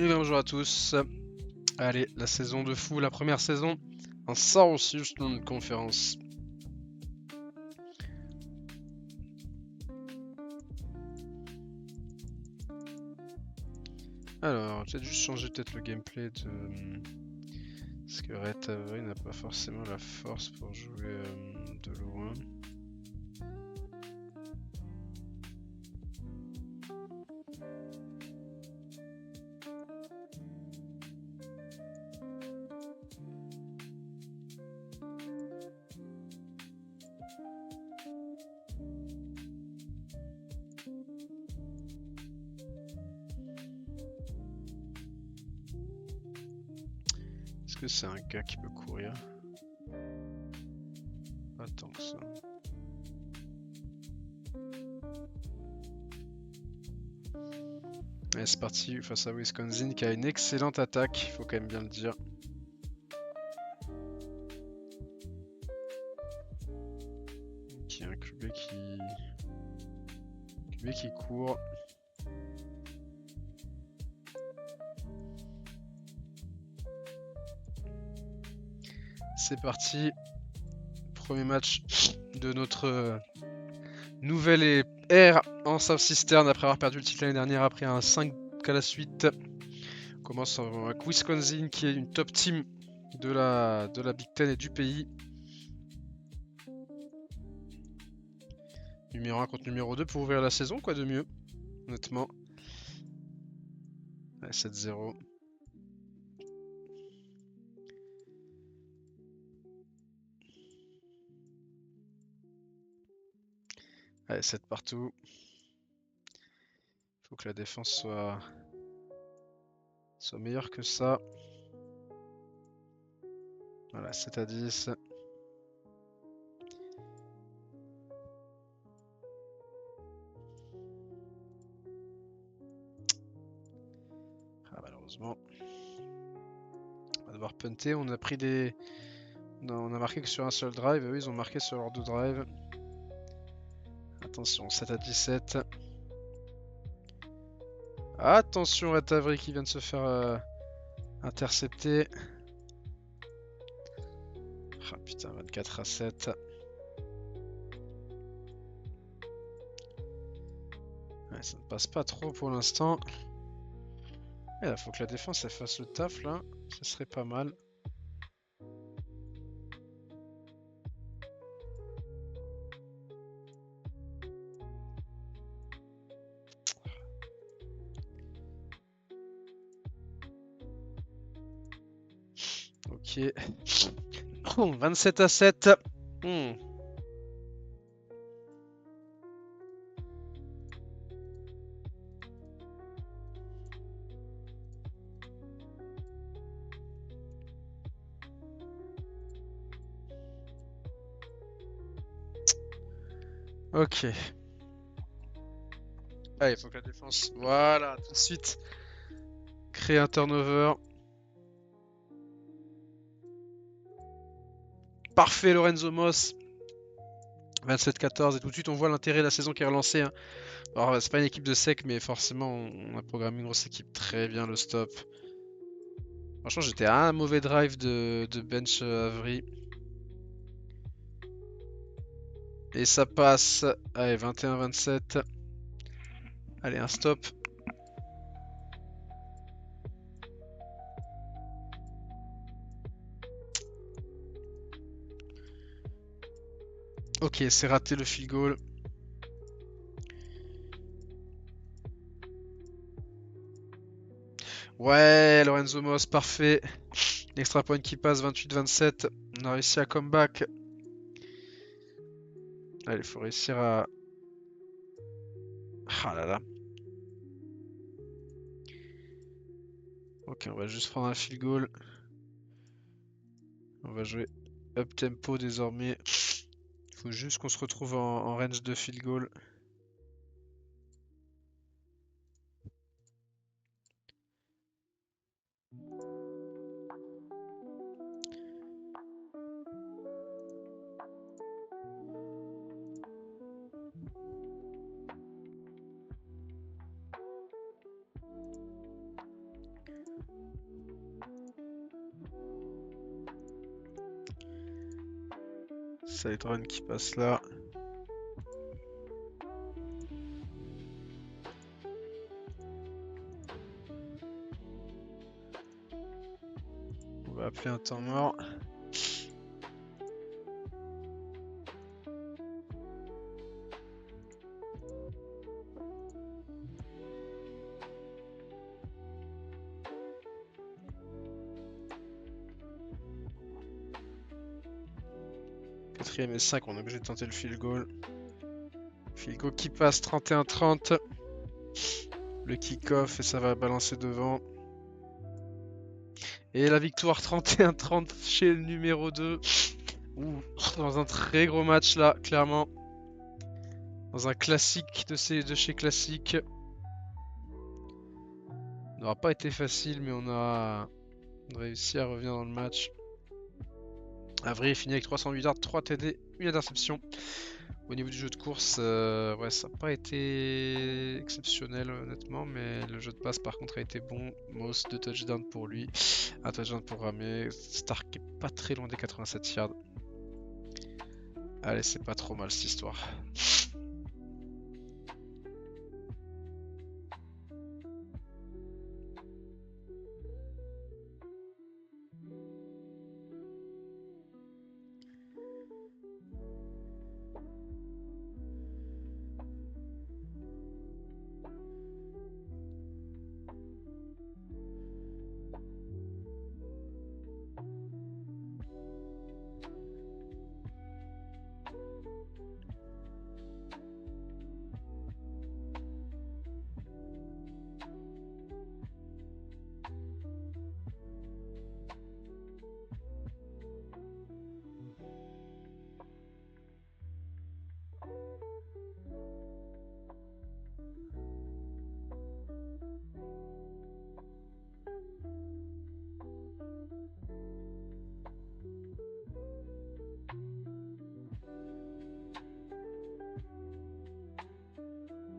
Et bien, bonjour à tous. Allez, la saison de fou, la première saison. On sort aussi juste dans une conférence. Alors, peut-être juste changer peut-être le gameplay de... Parce que Red Avery n'a pas forcément la force pour jouer de loin. Est-ce que c'est un gars qui peut courir? Pas tant que ça. Allez, c'est parti face à Wisconsin qui a une excellente attaque, il faut quand même bien le dire. Qui a un QB qui court. C'est parti. Premier match de notre nouvelle ère en South Cistern après avoir perdu le titre l'année dernière après un 5 à la suite. On commence avec Wisconsin qui est une top team de la Big Ten et du pays. Numéro 1 contre numéro 2 pour ouvrir la saison, quoi de mieux, honnêtement. Allez, 7-0. Allez, 7 partout. Faut que la défense soit meilleure que ça. Voilà, 7-10. Ah, malheureusement. On va devoir punter. On a pris des... Non, on a marqué que sur un seul drive. Eux, ils ont marqué sur leurs deux drives. Attention, 7-17. Attention, Red Avery qui vient de se faire intercepter. Ah putain, 24-7. Ouais, ça ne passe pas trop pour l'instant. Il faut que la défense elle fasse le taf là. Ce serait pas mal. Ok. Oh, 27-7. Ok. Ah, il faut que la défense. Voilà, tout de suite. Créer un turnover. Parfait, Lorenzo Moss. 27-14. Et tout de suite, on voit l'intérêt de la saison qui est relancée, hein. Alors, c'est pas une équipe de sec, mais forcément, on a programmé une grosse équipe. Très bien le stop. Franchement, j'étais à un mauvais drive de bench Avery. Et ça passe. Allez, 21-27. Allez, un stop. Ok, c'est raté le field goal. Ouais, Lorenzo Moss, parfait. L'extra point qui passe, 28-27. On a réussi à comeback. Allez, il faut réussir à... Ah là là. Ok, on va juste prendre un field goal. On va jouer up tempo désormais. Il faut juste qu'on se retrouve en range de field goal. Side run qui passe là. On va appeler un temps mort. Quatrième et 5, on est obligé de tenter le field goal. Field goal qui passe 31-30. Le kick-off et ça va balancer devant. Et la victoire 31-30 chez le numéro 2. Ouh, dans un très gros match là, clairement. Dans un classique de chez classique. Ça n'aura pas été facile, mais on a réussi à revenir dans le match. Avril finit avec 308 yards, 3 TD, 1 interception. Au niveau du jeu de course, ouais, ça n'a pas été exceptionnel honnêtement, mais le jeu de passe par contre a été bon. Moss, 2 touchdowns pour lui, 1 touchdown pour Ramé. Stark est pas très loin des 87 yards. Allez, c'est pas trop mal cette histoire.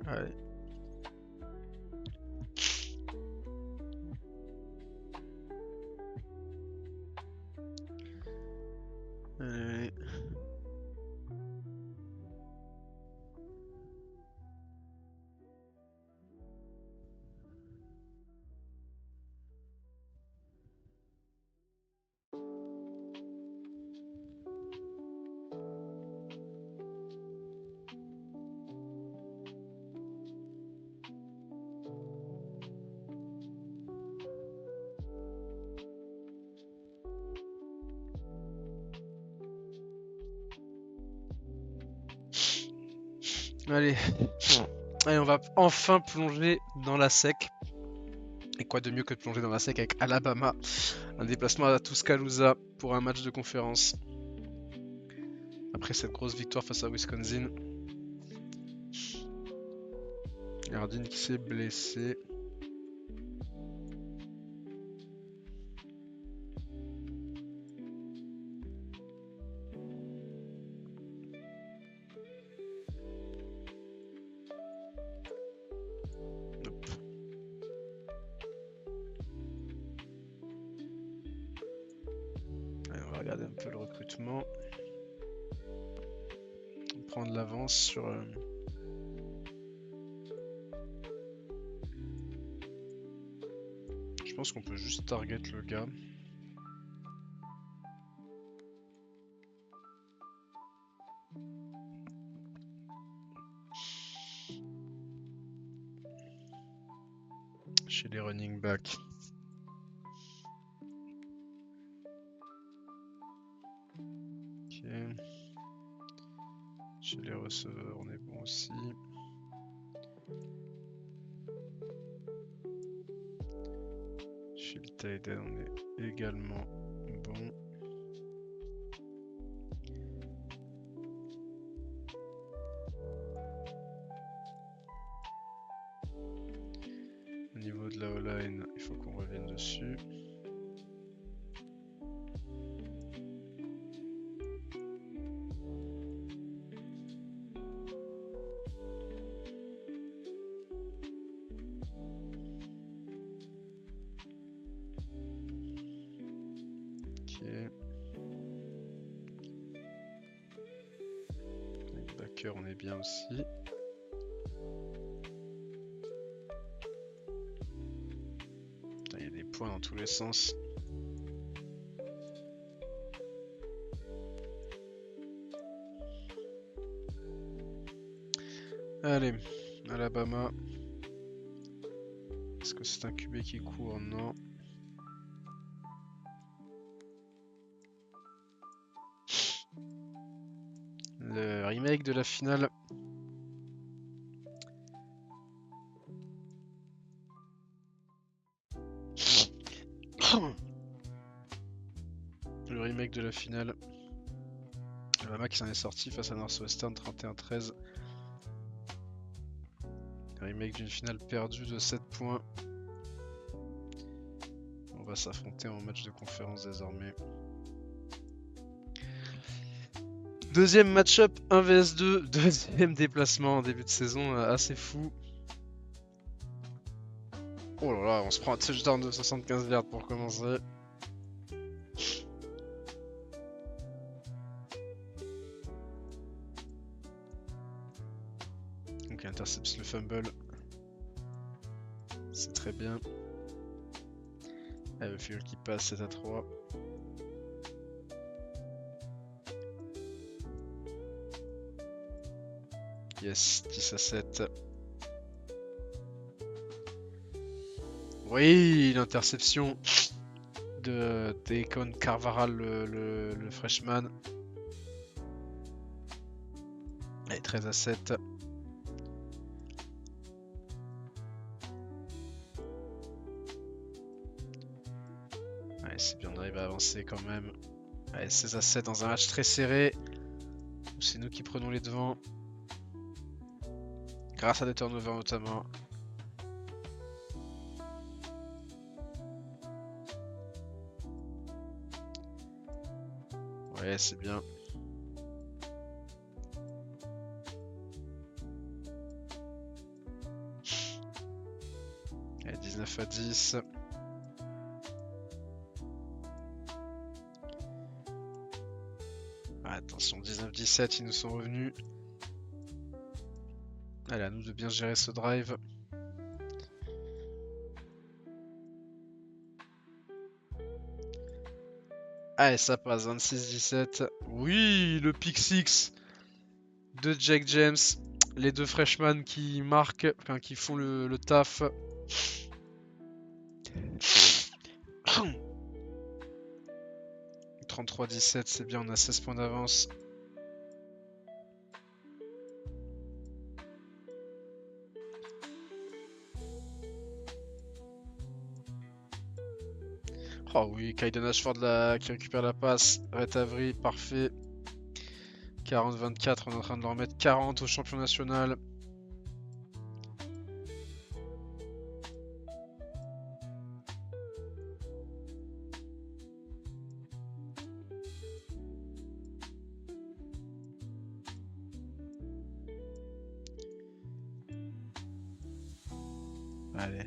Allez. Allez. Allez. Allez, on va enfin plonger dans la sec. Et quoi de mieux que de plonger dans la sec avec Alabama. Un déplacement à Tuscaloosa pour un match de conférence. Après cette grosse victoire face à Wisconsin. Hardin qui s'est blessé. Hop. Allez, on va regarder un peu le recrutement. Prendre l'avance sur... Je pense qu'on peut juste target le gars. Chez les running backs. Ok. Chez les receveurs, on est bon aussi. Chez le tight end, on est également bon. Au niveau de la O-line, il faut qu'on revienne dessus. Ok. Tucker, on est bien aussi. Il y a des points dans tous les sens. Allez, Alabama. Est-ce que c'est un QB qui court? Non. Le remake de la finale. Le remake de la finale. Alabama qui s'en est sorti face à Northwestern 31-13. Remake d'une finale perdue de 7 points. On va s'affronter en match de conférence désormais. Deuxième match-up 1 vs 2, deuxième déplacement en début de saison, assez fou. Oh là là, on se prend un touchdown de 75 yards pour commencer. Donc interception, le fumble. C'est très bien. Le field qui passe, 7-3. Yes, 10-7. Oui, l'interception de Deacon Carvaral, le freshman. Allez, 13-7. Allez, c'est bien, on arrive à avancer quand même. Allez, 16-7 dans un match très serré. C'est nous qui prenons les devants. Grâce à des turnovers notamment. Ouais, c'est bien. Allez, 19-10. Attention, 19-17, ils nous sont revenus. Allez, à nous de bien gérer ce drive. Allez, ça passe, 26-17. Oui, le pick 6 de Jake James. Les deux freshmen qui marquent, enfin qui font le taf. « 33-17, c'est bien, on a 16 points d'avance. Oh oui, Kaiden Ashford qui récupère la passe. Rhett Avery, parfait. 40-24, on est en train de leur mettre 40 au champion national. Allez.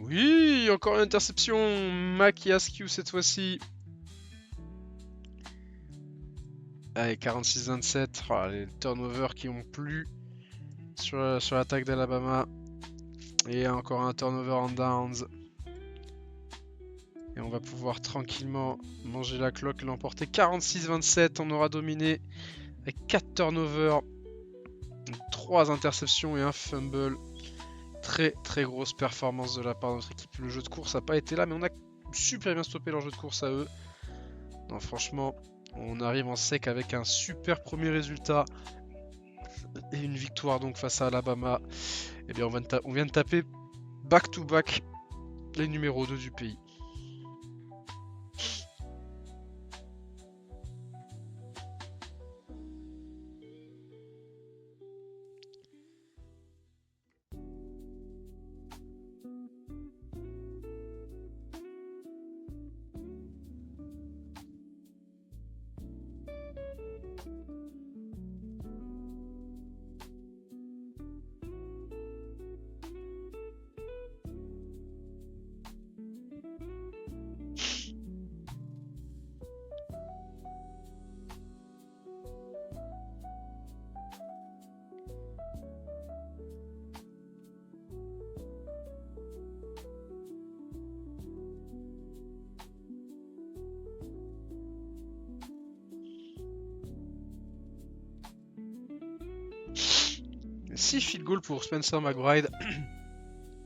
Oui, encore une interception. Maki Askew cette fois-ci. Allez, 46-27. Oh, les turnovers qui ont plu sur l'attaque d'Alabama. Et encore un turnover en downs. Et on va pouvoir tranquillement manger la cloque et l'emporter. 46-27, on aura dominé avec 4 turnovers, 3 interceptions et un fumble. Très très grosse performance de la part de notre équipe. Le jeu de course n'a pas été là, mais on a super bien stoppé leur jeu de course à eux. Non, franchement, on arrive en sec avec un super premier résultat. Et une victoire donc face à Alabama. Et bien on vient de taper back-to-back les numéros 2 du pays. 6 field goals pour Spencer McBride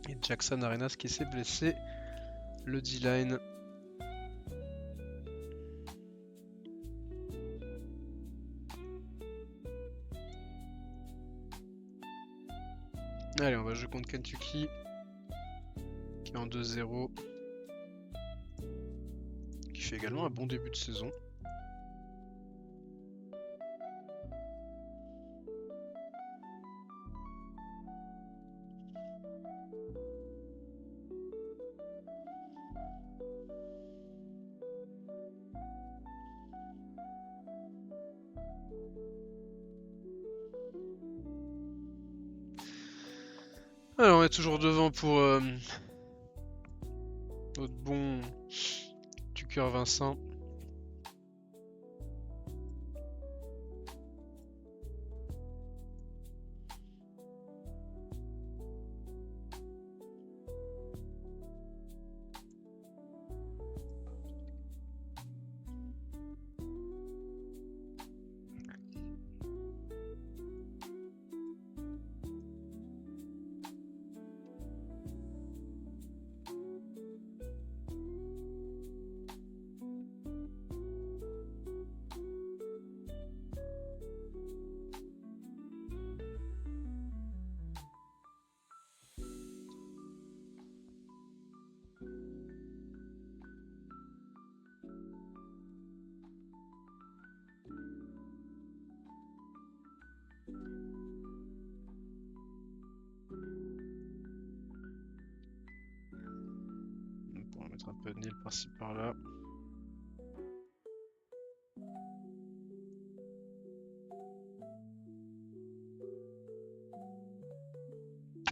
et Jackson Arenas qui s'est blessé. Le D-line. Allez, on va jouer contre Kentucky qui est en 2-0, qui fait également un bon début de saison. Alors on est toujours devant pour notre bon Tucker Vincent. On va mettre un peu de nil par-ci par-là.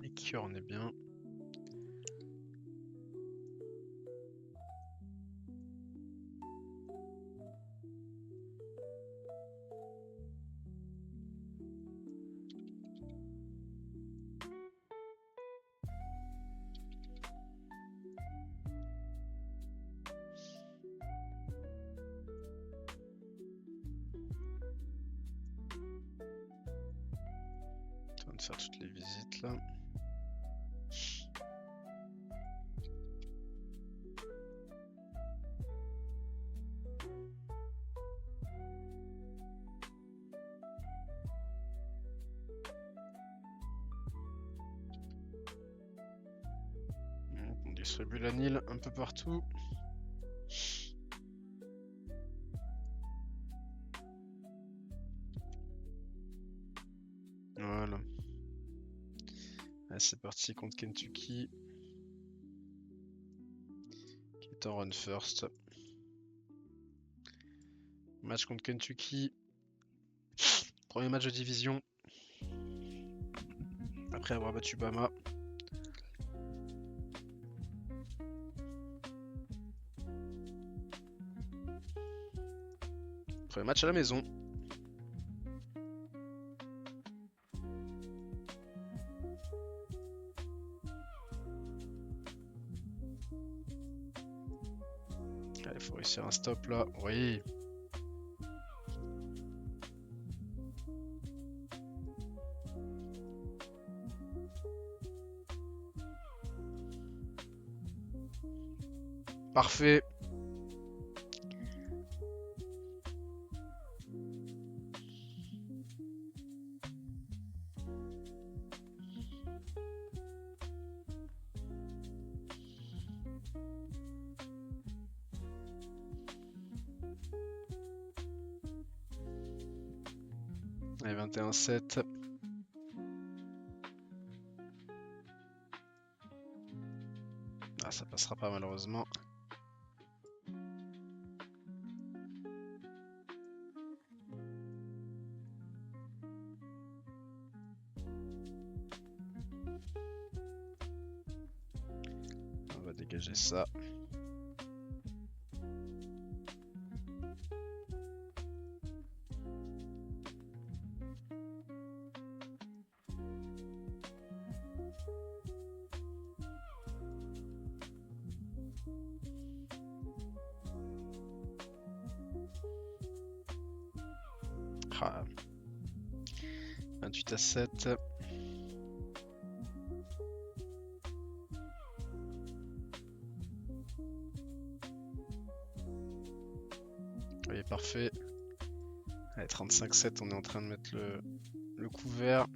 Et qui on est bien. On va faire toutes les visites là. On distribue la Nil un peu partout. Voilà. Allez, c'est parti contre Kentucky. Qui est en run first. Match contre Kentucky. Premier match de division. Après avoir battu Bama. Premier match à la maison. Allez, il faut réussir un stop là. Oui. Parfait. Allez, 21-7. Ah, ça passera pas malheureusement. On va dégager ça. Ah. 28-7. Allez, parfait. Allez, 35-7, on est en train de mettre le couvert.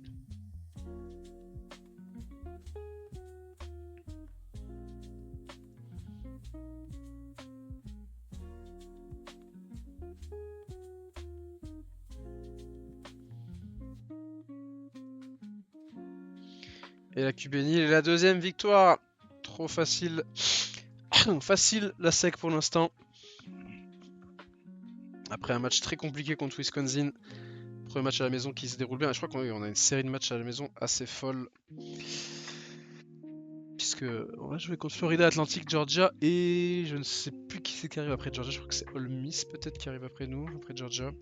Et la Cubenil est la deuxième victoire. Trop facile. Facile la sec pour l'instant. Après un match très compliqué contre Wisconsin. Premier match à la maison qui se déroule bien. Je crois qu'on a une série de matchs à la maison assez folle. Puisque on va jouer contre Florida Atlantic, Georgia. Et je ne sais plus qui c'est qui arrive après Georgia. Je crois que c'est Ole Miss peut-être qui arrive après nous, après Georgia.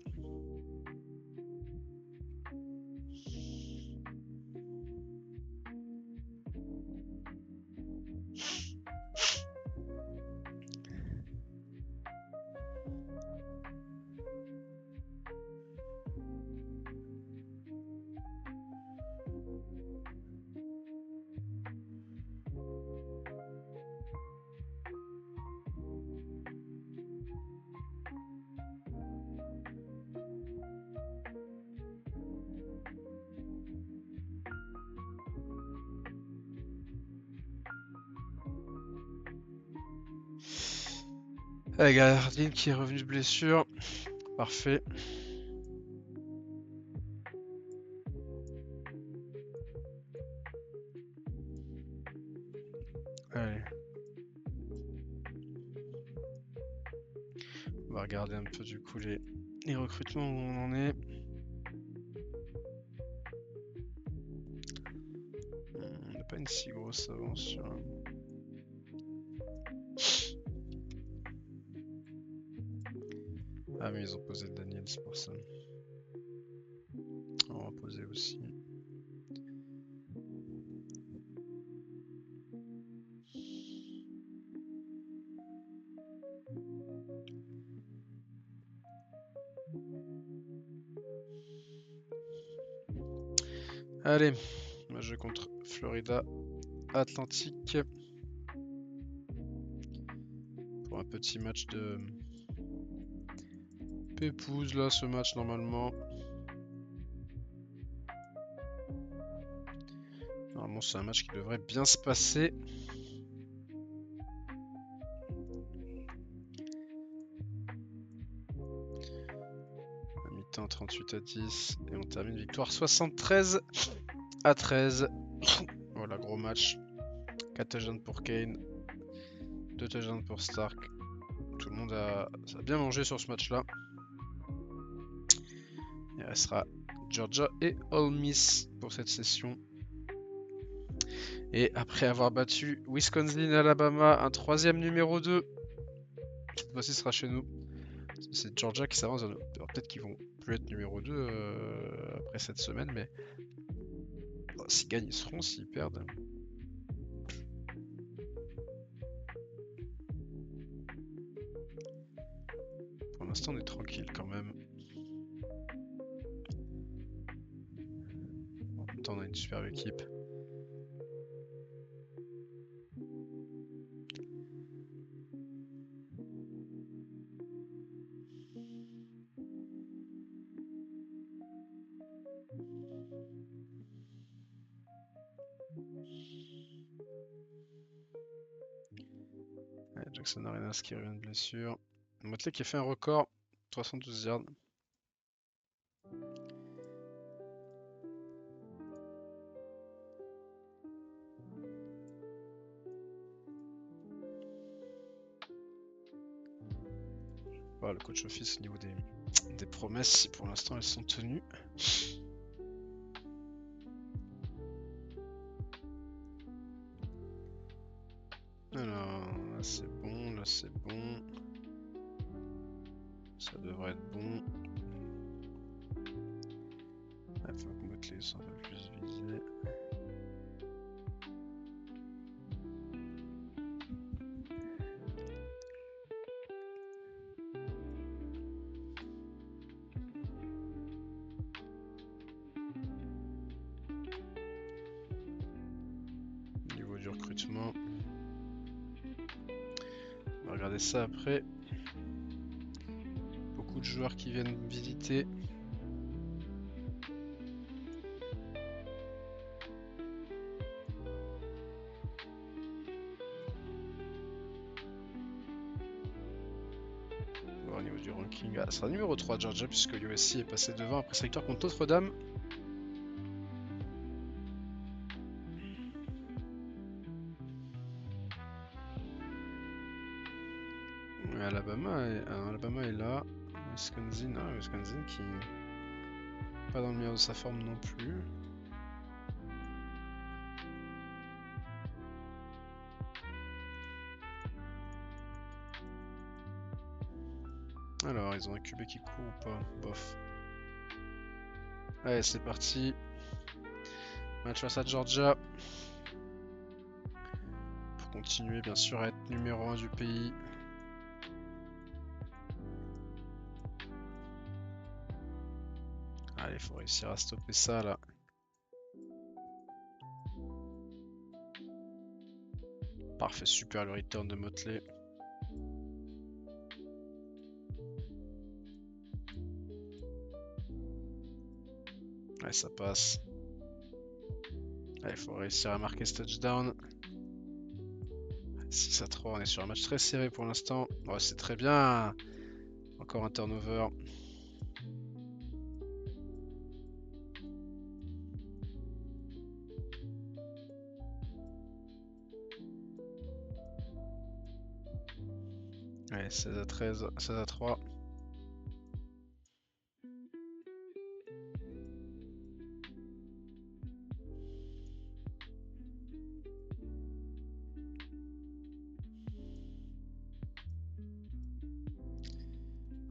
Allez, Gardine qui est revenu de blessure. Parfait. Allez. On va regarder un peu du coup les recrutements où on en est. On n'a pas une si grosse avance sur... Ah mais ils ont posé Daniel, c'est pour ça. On va poser aussi. Allez, on va jouer contre Florida Atlantic. Pour un petit match de pépouze là, ce match normalement. Normalement c'est un match qui devrait bien se passer. À mi-temps 38-10 et on termine victoire 73-13. Voilà, gros match. 4 touchdowns pour Kane, 2 touchdowns pour Stark. Tout le monde a bien mangé sur ce match-là. Il restera Georgia et Ole Miss pour cette session. Et après avoir battu Wisconsin et Alabama, un troisième numéro 2. Cette fois-ci sera chez nous. C'est Georgia qui s'avance. Peut-être qu'ils vont plus être numéro 2 après cette semaine, mais bon, s'ils gagnent, ils seront. S'ils perdent, pour l'instant on est tranquille quand même. En même temps on a une superbe équipe. Ouais, Jackson Arenas qui revient de blessure. Motley qui a fait un record, 312 yards. Voilà, le coach office au niveau des promesses, si pour l'instant elles sont tenues. Alors, là c'est bon, là c'est bon. Ça devrait être bon. Il faut que Motley soit un peu plus visé. Au niveau du recrutement. On va regarder ça après. de joueurs qui viennent visiter. Au niveau du ranking, ça sera numéro 3 Georgia puisque USC est passé devant après sa victoire contre Notre-Dame. Alabama est là. Wisconsin qui n'est pas dans le meilleur de sa forme non plus. Alors, ils ont un QB qui court ou pas? Bof. Allez, c'est parti. Match face à Georgia. Pour continuer, bien sûr, à être numéro 1 du pays. Allez, faut réussir à stopper ça là. Parfait, super le return de Motley. Ouais, ça passe. Allez, faut réussir à marquer ce touchdown. 6-3, on est sur un match très serré pour l'instant. Oh, c'est très bien. Encore un turnover. Allez, 16-13, 16-3.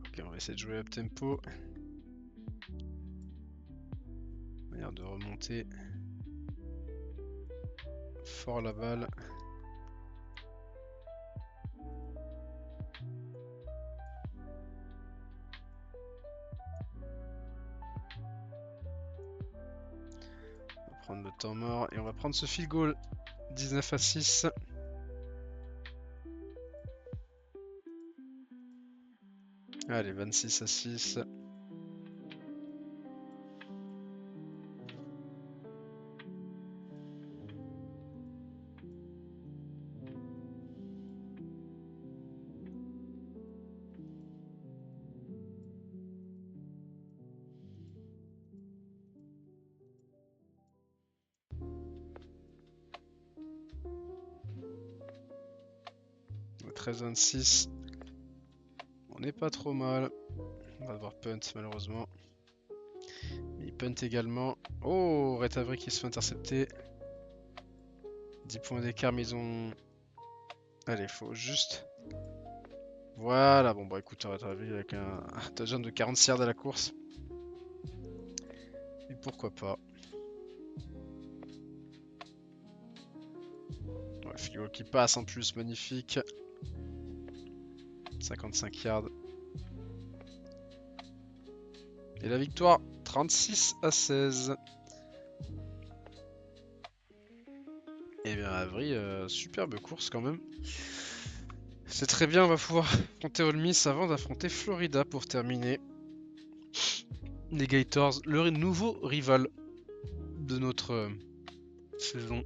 Ok, on va essayer de jouer up tempo. Manière de remonter. Fort la balle. On va prendre le temps mort et on va prendre ce field goal. 19-6. Allez, 26-6. On est 13-26. On n'est pas trop mal. On va devoir punt malheureusement. Il punt également. Oh, Red Avery qui se fait intercepter. 10 points d'écart, mais ils ont. Allez, faut juste. Voilà, bon bah écoute, Red Avery avec un touchdown de 40 yards à la course. Et pourquoi pas. Ouais, field goal qui passe en plus, magnifique. 55 yards. Et la victoire, 36-16. Et bien Avery, superbe course quand même. C'est très bien, on va pouvoir affronter Ole Miss avant d'affronter Florida pour terminer. Les Gators, le nouveau rival de notre saison.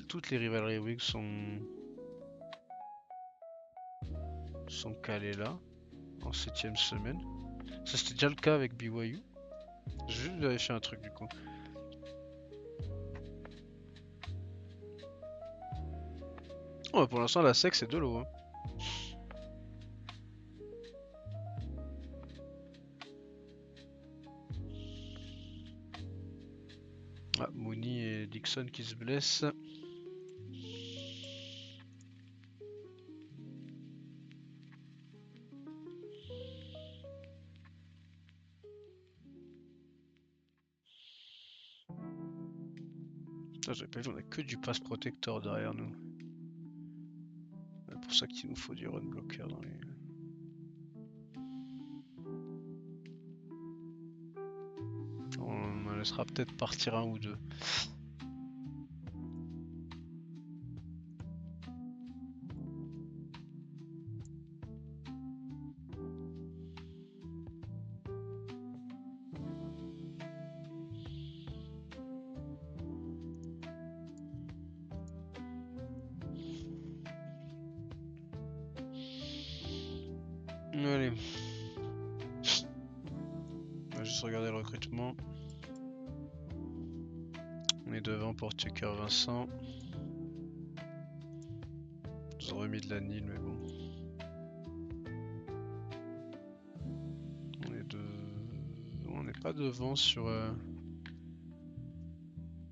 Toutes les rivalries week sont calées là, en 7ème semaine. Ça c'était déjà le cas avec BYU. Je vais juste vérifier un truc du coup. Oh, pour l'instant la SEC c'est de l'eau. Hein. Ah, Mooney et Dixon qui se blessent. J'avais pas vu, on a que du pass protector derrière nous. C'est pour ça qu'il nous faut du run blocker dans les. On en laissera peut-être partir un ou deux. Allez. On va juste regarder le recrutement. On est devant pour Tucker Vincent. Ils ont remis de la Nil, mais bon. On n'est pas devant sur... En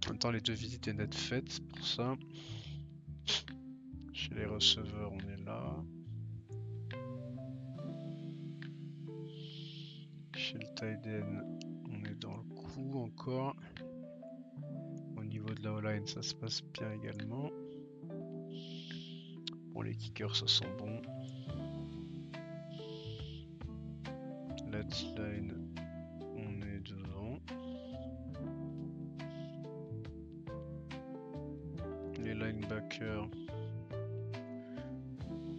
même temps, les 2 visites est net faites pour ça. Chez les receveurs, on est là. Chez le tight end, on est dans le coup encore. Au niveau de la O-line, ça se passe bien également. Bon, les kickers, ça sent bon. La D-line, on est devant. Les linebackers,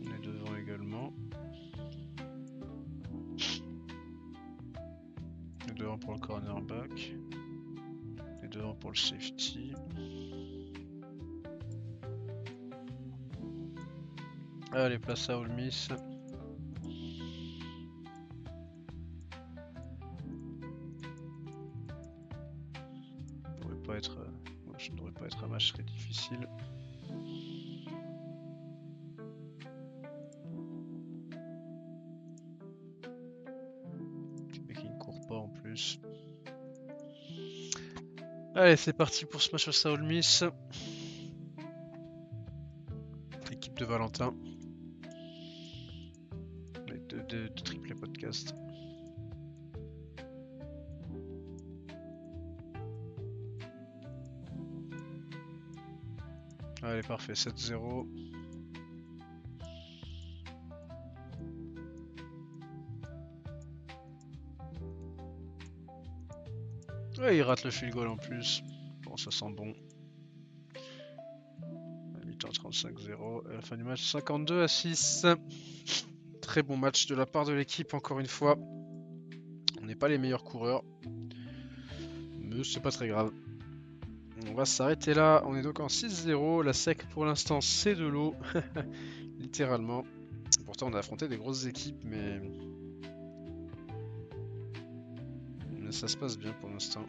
on est devant également. On est devant pour le cornerback. On est devant pour le safety. Allez, place à Ole Miss. Je ne devrais pas être un match très difficile. Mais qui ne court pas en plus. Allez, c'est parti pour ce match face à Ole Miss. Équipe de Valentin. Avec de triplés podcast. Allez, parfait, 7-0. Ouais, il rate le field goal en plus. Bon, ça sent bon. À mi-temps 35-0. À la fin du match, 52-6. Très bon match de la part de l'équipe, encore une fois. On n'est pas les meilleurs coureurs. Mais c'est pas très grave. On va s'arrêter là. On est donc en 6-0. La sec pour l'instant, c'est de l'eau. Littéralement. Pourtant, on a affronté des grosses équipes, mais ça se passe bien pour l'instant.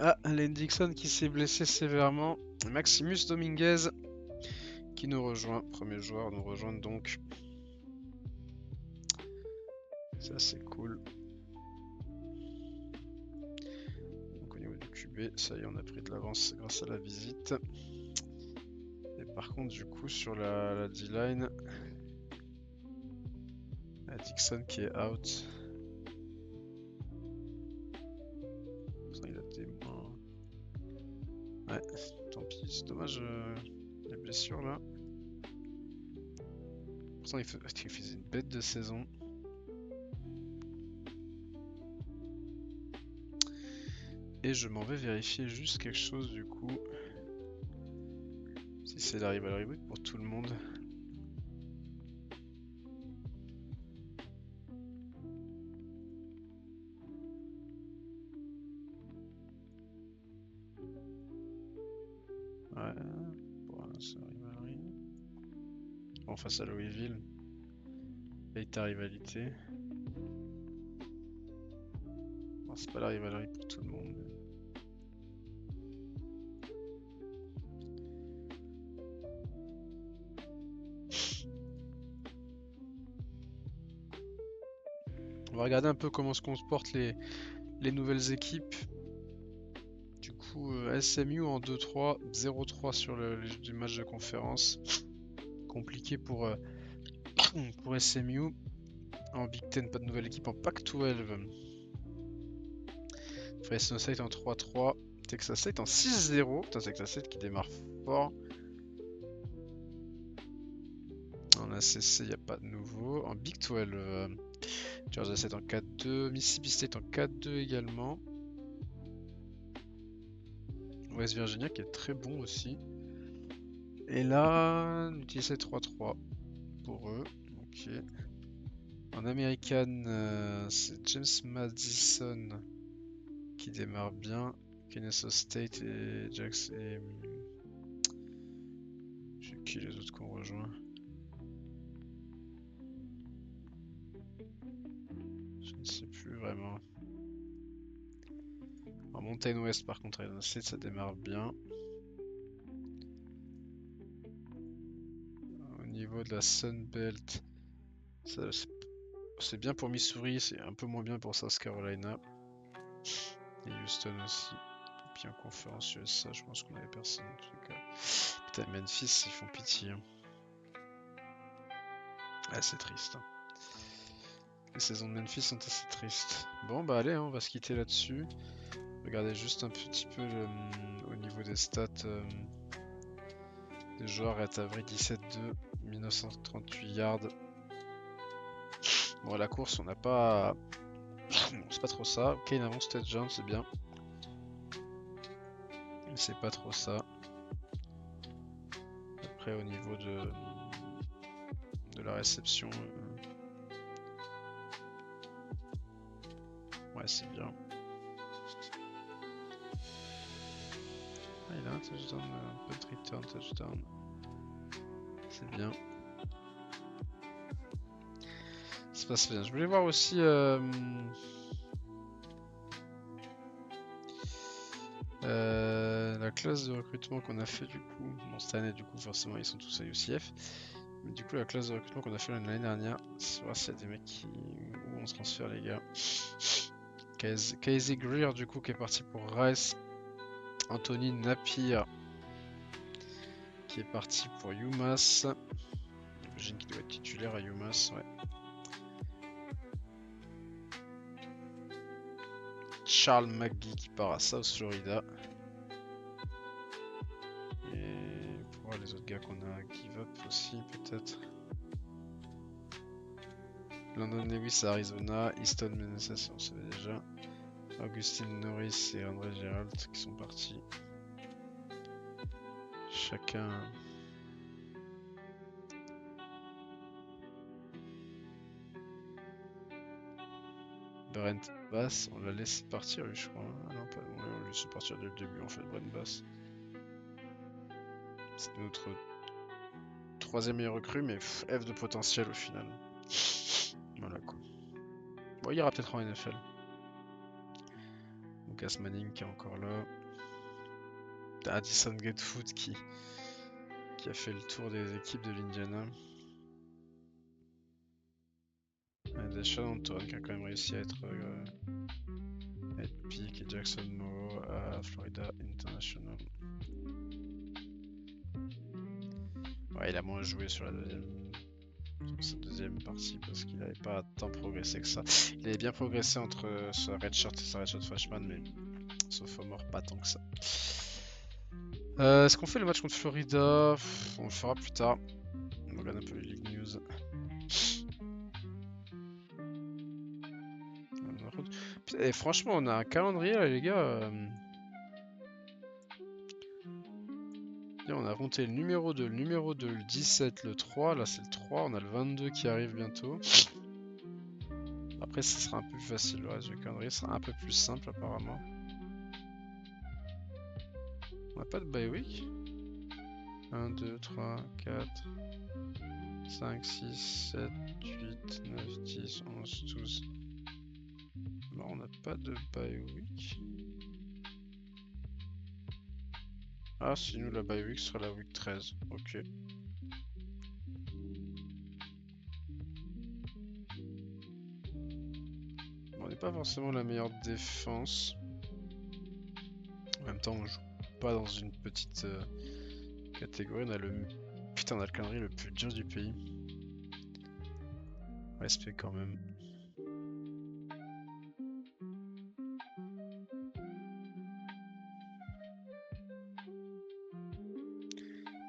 Ah, Lane Dixon qui s'est blessé sévèrement. Maximus Dominguez qui nous rejoint. Premier joueur nous rejoindre donc. Ça c'est cool. Donc au niveau du QB, ça y est, on a pris de l'avance grâce à la visite. Et par contre du coup sur la D-line, Dixon qui est out. Il a des mains. Ouais, tant pis, c'est dommage les blessures là. Pourtant il faisait une bête de saison. Et je m'en vais vérifier juste quelque chose du coup. Si c'est la rival reboot pour tout le monde. Ouais, bon, c'est la rivalité. Bon, face à Louisville. Et ta rivalité. Bon, c'est pas la rivalité pour tout le monde. On va regarder un peu comment se comportent les nouvelles équipes. Du coup, coup SMU en 2-3, 0-3 sur les matchs de conférence. Compliqué pour SMU. En Big Ten, pas de nouvelle équipe en Pac-12. Fresno State en 3-3. Texas State en 6-0. Putain, Texas State qui démarre fort. En ACC, il n'y a pas de nouveau. En Big 12, Georgia State en 4-2. Mississippi State en 4-2 également. West Virginia qui est très bon aussi. Et là, UTSA 3-3 pour eux. Ok. En American, c'est James Madison qui démarre bien. Kennesaw State et Jax et... Je sais qui les autres qu'on rejoint. Je ne sais plus vraiment. En Mountain West par contre, Arizona State ça démarre bien. Au niveau de la Sun Belt, c'est bien pour Missouri, c'est un peu moins bien pour South Carolina. Et Houston aussi. Et puis en conférence USA, je pense qu'on avait personne en tout cas. Putain, Memphis, ils font pitié. Ah, c'est triste. Les saisons de Memphis sont assez tristes. Bon, bah allez, hein, on va se quitter là-dessus. Regardez juste un petit peu au niveau des stats des joueurs. At avril 17-2, 1938 yards. Bon, à la course, on n'a pas. C'est pas trop ça. Ok, une avance touchdown, c'est bien. Mais c'est pas trop ça. Après, au niveau de la réception, ouais, c'est bien. Ah, il a un touchdown, un peu de return touchdown. C'est bien. Ça se passe bien. Je voulais voir aussi la classe de recrutement qu'on a fait du coup. Bon, cette année, du coup, forcément, ils sont tous à UCF. Mais du coup, la classe de recrutement qu'on a fait l'année dernière, c'est voir s'il y a des mecs où on se transfère, les gars. Casey Greer, du coup, qui est parti pour Rice. Anthony Napier, qui est parti pour UMass. J'imagine qu'il doit être titulaire à UMass, ouais. Charles McGee qui part à South Florida. Et pour voir les autres gars qu'on a give up aussi, peut-être. London Lewis à Arizona, Easton Meneses, on savait déjà. Augustine Norris et André Gerald qui sont partis. Chacun. Brent Bass, on l'a laissé partir lui, je crois. Ah non, pas. Ouais, on l'a laissé partir dès le début en fait, Brent Bass. C'est notre troisième meilleur recrue, mais F de potentiel au final. Voilà quoi. Bon, il ira peut-être en NFL. Lucas Manning qui est encore là. Addison Gatefoot qui a fait le tour des équipes de l'Indiana. Deshaun Antoine qui a quand même réussi à être pick, et Jackson Moore à Florida International. Ouais, il a moins joué sur sa deuxième partie parce qu'il n'avait pas tant progressé que ça. Il avait bien progressé entre sa redshirt et sa redshirt freshman, mais sophomore pas tant que ça. Est-ce qu'on fait le match contre Florida? On le fera plus tard. On regarde un peu les League News. Et franchement, on a un calendrier là, les gars. On a compté le numéro 2, le 17, le 3. Là, c'est le 3. On a le 22 qui arrive bientôt. Après, ce sera un peu plus facile. Le reste du calendrier sera un peu plus simple, apparemment. On n'a pas de bye week. 1, 2, 3, 4, 5, 6, 7, 8, 9, 10, 11, 12. Non, on n'a pas de bye week. Ah, si nous, la bye week sera la week 13. Ok. Bon, on n'est pas forcément la meilleure défense. En même même temps, on joue pas dans une petite catégorie. On a le putain, on a le calendrier le plus dur du pays. Respect quand même.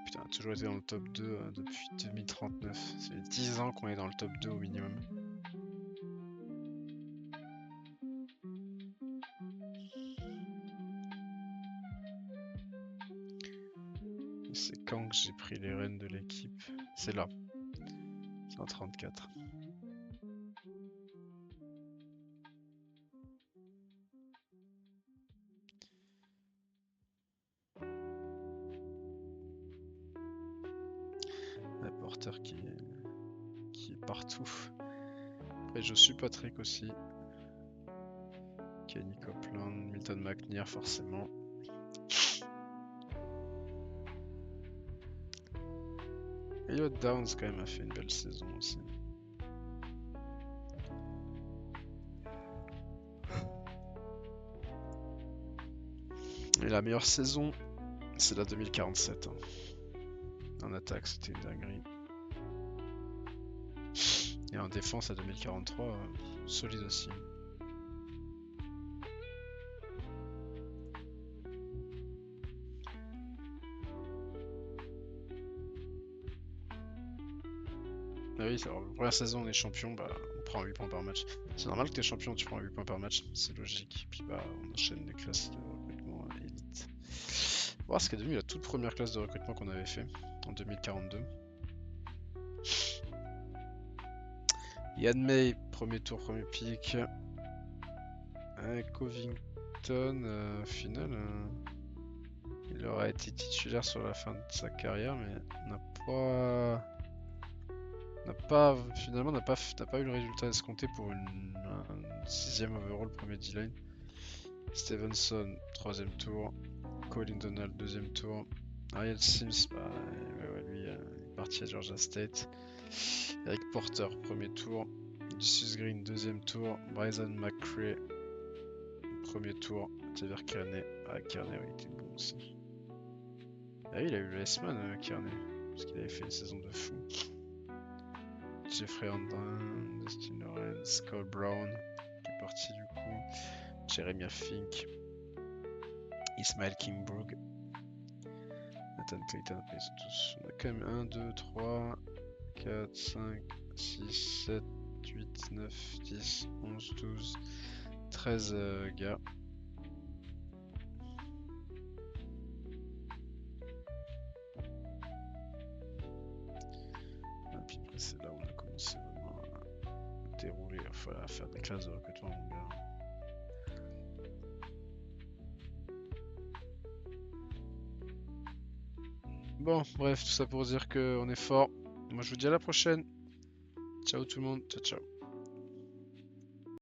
Putain, on a toujours été dans le top 2 depuis 2039. Ça fait 10 ans qu'on est dans le top 2 au minimum. C'est quand que j'ai pris les rênes de l'équipe? C'est là. 134. Un porteur qui est partout. Après, je suis Patrick aussi. Kenny Copeland, Milton McNair forcément. Elliot Downs quand même a fait une belle saison aussi. Et la meilleure saison, c'est la 2047. Hein. En attaque, c'était une dinguerie. Et en défense, la 2043, solide aussi. Ah oui, alors, la première saison, on est champion, bah, on prend 8 points par match. C'est normal que t'es champion, tu prends 8 points par match, c'est logique. Puis bah, on enchaîne les classes de recrutement élite. On va voir ce qu'est devenu la toute première classe de recrutement qu'on avait fait en 2042. Yann May, premier tour, premier pick. Covington, au final, il aura été titulaire sur la fin de sa carrière, mais finalement, n'a pas eu le résultat escompté pour un 6ème overall, premier D-line. Stevenson, 3ème tour. Colin Donald, 2ème tour. Ariel Sims, bah, lui, il est parti à Georgia State. Eric Porter, premier tour. Lucius Green, 2ème tour. Bryson McCray, premier tour. Taylor Kearney. Ah, Kearney, il était bon aussi. Ah oui, il a eu le S-Man, Kearney. Parce qu'il avait fait une saison de fou. Jeffrey Andrin, Dustin Lawrence, Cole Brown, qui est parti du coup. Jeremiah Fink. Ismail Kimbrug. Nathan Clayton, ils sont tous. On a quand même 1, 2, 3, 4, 5, 6, 7, 8, 9, 10, 11, 12, 13 gars. Et puis après, c'est là où on a commencé vraiment à dérouler, enfin à faire des classes de recrutement, mon gars. Bon, bref, tout ça pour dire qu'on est fort. Moi, je vous dis à la prochaine. Ciao tout le monde. Ciao, ciao.